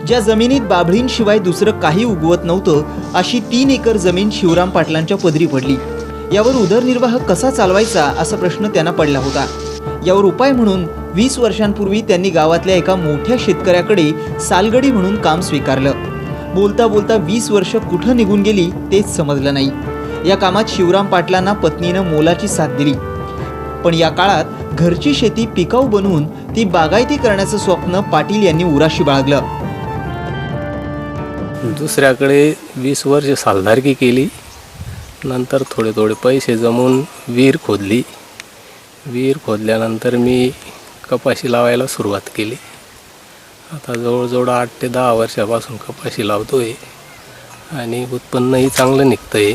ज्या जमिनीत बाभळींशिवाय दुसरं काही उगवत नव्हतं अशी 3 एकर जमीन शिवराम पाटलांच्या पदरी पडली। यावर उदरनिर्वाह कसा चालवायचा असा प्रश्न त्यांना पडला होता। यावर उपाय म्हणून 20 वर्षांपूर्वी त्यांनी गावातल्या एका मोठ्या शेतकऱ्याकडे सालगडी म्हणून काम स्वीकारलं। बोलता बोलता 20 वर्ष कुठं निघून गेली तेच समजलं नाही। या कामात शिवराम पाटलांना पत्नीनं मोलाची साथ दिली, पण या काळात घरची शेती पिकाऊ बनवून ती बागायती करण्याचं स्वप्न पाटील यांनी उराशी बाळगलं। दुसऱ्याकडे 20 वर्ष सालदारकी केली, नंतर थोडे थोडे पैसे जमवून विहीर खोदली। विहीर खोदल्यानंतर मी कपाशी लावायला सुरुवात केली। आता जवळजवळ 8 ते 10 वर्षापासून कपाशी लावतोय आणि उत्पन्नही चांगलं निघतंय।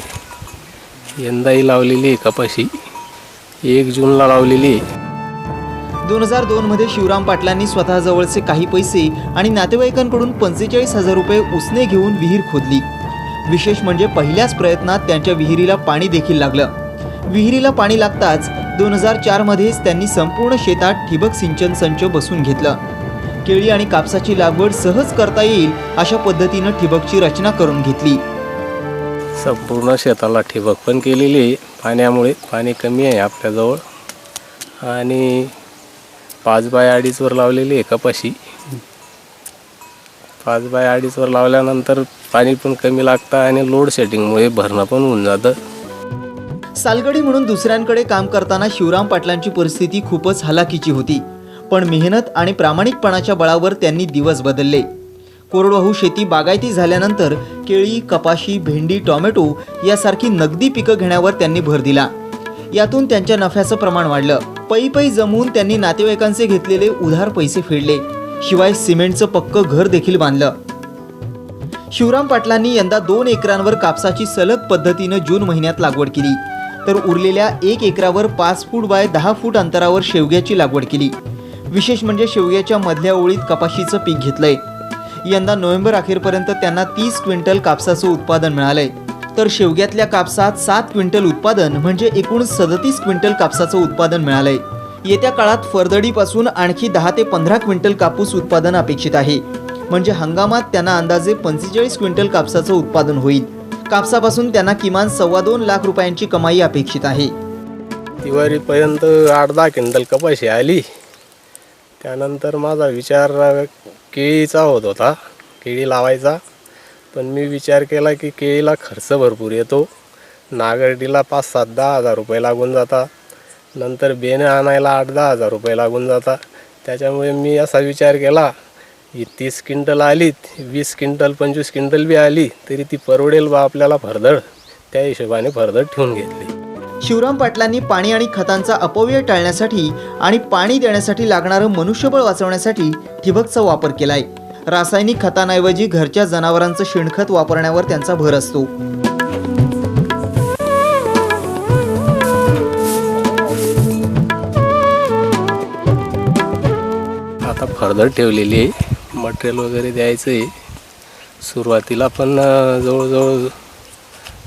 यंदाही लावलेली आहे कपाशी, 1 जूनला लावलेली आहे। 2002 मध्ये शिवराम पाटलांनी स्वतःजवळचे काही पैसे आणि नातेवाईकांकडून 45,000 रुपये उसने घेऊन विहीर खोदली। विशेष म्हणजे पहिल्याच प्रयत्नात त्यांच्या विहिरीला पाणी देखील लागलं। विहिरीला पाणी लागताच 2004 मध्येच त्यांनी संपूर्ण शेतात ठिबक सिंचन संच बसवून घेतलं। केळी आणि कापसाची लागवड सहज करता येईल अशा पद्धतीनं ठिबकची रचना करून घेतली। संपूर्ण शेताला ठिबक पण केलेली आहे। पाण्यामुळे पाणी कमी आहे आपल्याजवळ आणि 5 बाय 2.5 वर लावलेली आहे कपाशी। 5 बाय 2.5 वर लावल्यानंतर पाणी पण कमी लागतं आणि लोड शेडिंगमुळे भरणं पण होऊन जातं। सालगडी म्हणून दुसऱ्यांकडे काम करताना शिवराम पाटलांची परिस्थिती खूपच हलाखीची होती, पण मेहनत आणि प्रामाणिकपणाच्या बळावर त्यांनी दिवस बदलले। कोरडवाहू शेती बागायती झाल्यानंतर केळी, कपाशी, भेंडी, टोमॅटो यासारखी नगदी पिकं घेण्यावर त्यांनी भर दिला। यातून त्यांच्या नफ्याचं प्रमाण वाढलं। पै जमवून त्यांनी नातेवाईकांचे घेतलेले उधार पैसे फेडले, शिवाय सिमेंटचं पक्कं घर देखील बांधलं। शिवराम पाटलांनी यंदा 2 एकरांवर कापसाची सलग पद्धतीनं जून महिन्यात लागवड केली, तर उरलेल्या 1 एकरावर 5 फूट बाय 10 फूट अंतरावर शेवग्याची लागवड केली। विशेष म्हणजे शेवग्याच्या मधल्या ओळीत कपाशीचं पीक घेतलंय। यंदा नोव्हेंबर अखेरपर्यंत त्यांना 30 क्विंटल कापसाचं उत्पादन मिळालंय, तर शेवग्यातल्या कापसात 7 क्विंटल उत्पादन म्हणजे एकूण 37 क्विंटल कापसाचं उत्पादन मिळालंय। येत्या काळात फरदडीपासून आणखी 10 ते 15 क्विंटल कापूस उत्पादन अपेक्षित आहे, म्हणजे हंगामात त्यांना अंदाजे 45 क्विंटल कापसाचं उत्पादन होईल। कापसापासून त्यांना किमान 2.25 लाख रुपयांची कमाई अपेक्षित आहे। दिवाळीपर्यंत 8-10 क्विंटल कपाशी आली। त्यानंतर माझा विचार केळीचा होत होता, केळी लावायचा, पण मी विचार केला की केळीला खर्च भरपूर येतो। नागरडीला 5-10 हजार रुपये लागून जातात, नंतर बेणे आणायला 8-10 हजार रुपये लागून जातात। त्याच्यामुळे मी असा विचार केला की 30 क्विंटल आलीत, 20 क्विंटल 25 क्विंटल बी आली तरी ती परवडेल बा आपल्याला फरदड, त्या हिशोबाने फरदड ठेवून घेतली। शिवराम पाटलांनी पाणी आणि खतांचा अपव्यय टाळण्यासाठी आणि पाणी देण्यासाठी लागणारं मनुष्यबळ वाचवण्यासाठी ठिबकचा वापर केलाय। रासायनिक खतांऐवजी घरच्या जनावरांचं शेणखत वापरण्यावर त्यांचा भर असतो। आता फरदड ठेवलेली आहे, मटेरियल वगैरे द्यायचं आहे। सुरुवातीला पण जवळजवळ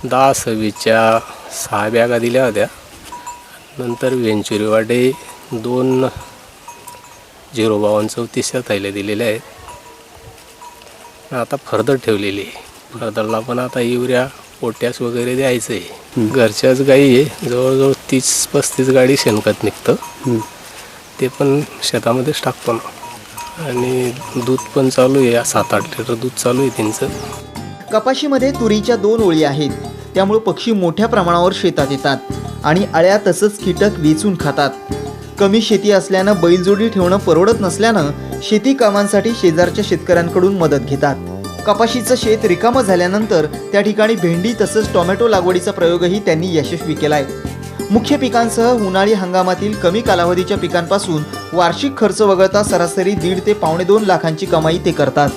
10-26च्या 6 बॅगा दिल्या होत्या। नंतर वेंचुरी वाटे 2 052-34 थैल्या दिलेल्या आहेत। आता फरदड ठेवलेली आहे। फरदडला पण आता युरिया, पोटॅश वगैरे द्यायचं आहे। घरच्याच गाई आहे, जवळजवळ 30-35 गाडी शेणखत निघतं, ते पण शेतामध्येच टाकतो ना। आणि दूध पण चालू आहे, 7-8 लिटर दूध चालू आहे त्यांचं। कपाशीमध्ये तुरीच्या 2 ओळी आहेत, त्यामुळे पक्षी मोठ्या प्रमाणावर शेतात येतात आणि अळ्या तसंच कीटक वेचून खातात। कमी शेती असल्यानं बैलजोडी ठेवणं परवडत नसल्यानं शेती कामांसाठी शेजारच्या शेतकऱ्यांकडून मदत घेतात। कपाशीचं शेत रिकामं झाल्यानंतर त्या ठिकाणी भेंडी तसंच टोमॅटो लागवडीचा प्रयोगही त्यांनी यशस्वी केलाय। मुख्य पिकांसह उन्हाळी हंगामातील कमी कालावधीच्या पिकांपासून वार्षिक खर्च वगळता सरासरी 1.5 ते 2.25 लाखांची कमाई ते करतात।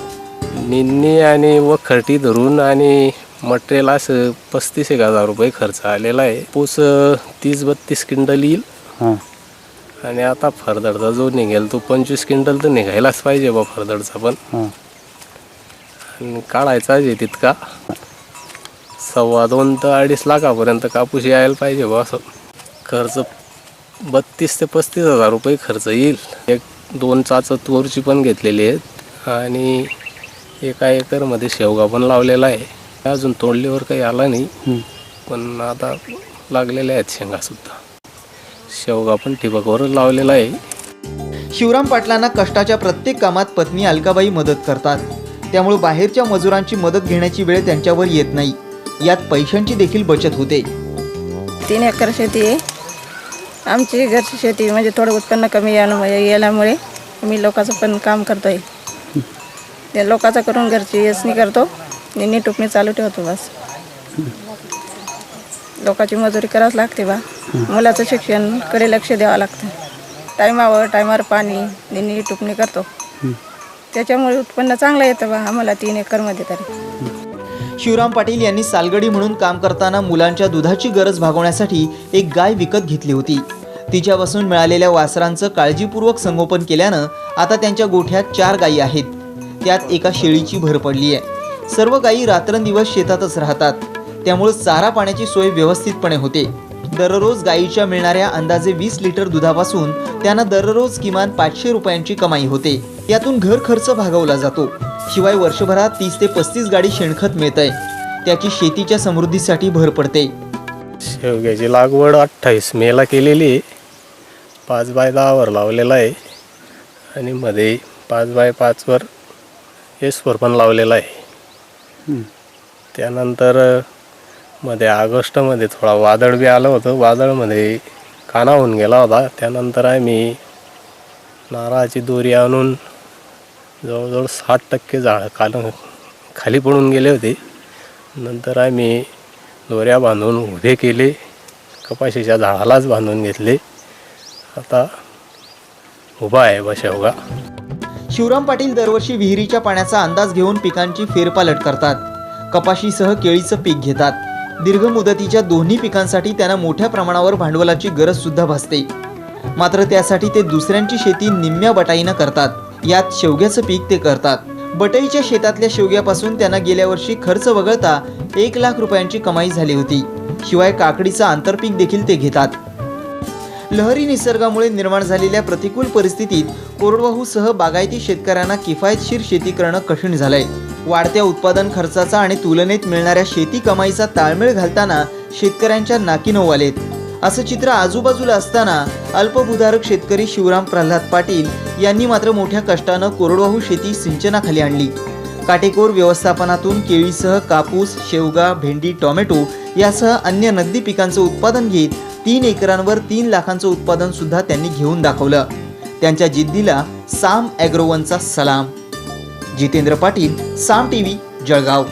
निन्नी आणि वखरटी धरून आणि मटेरियल असं 35,000 रुपये खर्च आलेला आहे। ऊस 30-32 क्विंटल येईल आणि आता फरदडचा जो निघेल तो 25 क्विंटल तर निघायलाच पाहिजे बा फरदडचा पण। आणि काढायचा आहे तितका 2.25 ते 2.5 लाखापर्यंत कापूस यायला पाहिजे बा। असं खर्च 32 ते 35,000 रुपये खर्च येईल। 1-2 चाच तूरची पण घेतलेली आहेत आणि एका एकरमध्ये शेवगा पण लावलेला आहे. अजून तोडल्यावर काही आला नाही, पण आता लागलेल्या आहेत शेंगासुद्धा. शेवगा पण ठिबकवरच लावलेला आहे. शिवराम पाटलांना कष्टाच्या प्रत्येक कामात पत्नी अलकाबाई मदत करतात. त्यामुळे बाहेरच्या मजुरांची मदत घेण्याची वेळ त्यांच्यावर येत नाही. यात पैशांची देखील बचत होते. 3 एकर शेती आहे आमची. घरची शेती म्हणजे थोडं उत्पन्न कमी याल्यामुळे आम्ही लोकांचं पण काम करतो आहे. ते लोकांचं करून घरची यसनी करतो, निन्नी टुपणी चालू ठेवतो. बस लोकांची मजुरी करावंच लागते बा. मुलाचं शिक्षणकडे लक्ष द्यावं लागतं. टायमावर पाणी निन्नी टुपणी करतो. त्याच्यामुळे उत्पन्न चांगलं येतं बा आम्हाला 3 एकरमध्ये तरी. शिवराम पाटील यांनी सालगडी म्हणून काम करताना मुलांच्या दुधाची गरज भागवण्यासाठी एक गाय विकत घेतली होती. तिच्यापासून मिळालेल्या वासरांचं काळजीपूर्वक संगोपन केल्यानं आता त्यांच्या गोठ्यात 4 गायी आहेत. त्यात एका शेळीची भर पडली आहे. सर्व गायी रात्रंदिवस शेतातच राहतात. त्यामुळे चारा पाण्याची सोय व्यवस्थितपणे होते. दररोज गायीच्या मिळणाऱ्या अंदाजे 20 लिटर दुधापासून त्यांना दररोज किमान 500 रुपयांची कमाई होते. यातून घर खर्च भागवला जातो. शिवाय वर्षभरात 30 ते 35 गाडी शेणखत मिळतंय. त्याची शेतीच्या समृद्धीसाठी भर पडते. शेवग्याची लागवड 28 मेला केलेली आहे. 5x10 लावलेला आहे आणि मध्ये 5x5 एसवर पण लावलेला आहे. त्यानंतर मध्ये ऑगस्टमध्ये थोडा वादळ बी आलं होतं. वादळमध्ये काना होऊन गेला होता. त्यानंतर आम्ही नारळाची दोरी आणून जवळजवळ 60% झाड खाली पडून गेले होते. नंतर आम्ही दोऱ्या बांधून उभे केले, कपाशीच्या झाडालाच बांधून घेतले. आता उभा आहे बा शेवगा. शिवराम पाटील दरवर्षी विहिरीच्या पाण्याचा अंदाज घेऊन पिकांची फेरपालट करतात. कपाशीसह केळीचं पीक घेतात. दीर्घ मुदतीच्या दोन्ही पिकांसाठी त्यांना मोठ्या प्रमाणावर भांडवलाची गरज सुद्धा भासते. मात्र त्यासाठी ते दुसऱ्यांची शेती निम्म्या बटाईनं करतात. यात शेवग्याचं पीक ते करतात. बटाईच्या शेतातल्या शेवग्यापासून त्यांना गेल्या वर्षी खर्च वगळता 1 लाख रुपयांची कमाई झाली होती. शिवाय काकडीचं आंतरपीक देखील ते घेतात. लहरी निसर्गामुळे निर्माण झालेल्या प्रतिकूल परिस्थितीत कोरडवाहूसह बागायती शेतकऱ्यांना किफायतशीर शेती करणं कठीण झालंय. वाढत्या उत्पादन खर्चाचा आणि तुलनेत मिळणाऱ्या शेती कमाईचा ताळमेळ घालताना शेतकऱ्यांच्या नाकी नऊ आलेत. असं चित्र आजूबाजूला असताना अल्पभूधारक शेतकरी शिवराम प्रल्हाद पाटील यांनी मात्र मोठ्या कष्टानं कोरडवाहू शेती सिंचनाखाली आणली. काटेकोर व्यवस्थापनातून केळीसह कापूस, शेवगा, भेंडी, टोमॅटो यासह अन्य नगदी पिकांचं उत्पादन घेत 3 एकरांवर 3 लाखांचं उत्पादन सुद्धा त्यांनी घेऊन दाखवलं. त्यांच्या जिद्दीला साम ॲग्रोवनचा सलाम. जितेंद्र पाटील, साम टीव्ही, जळगाव.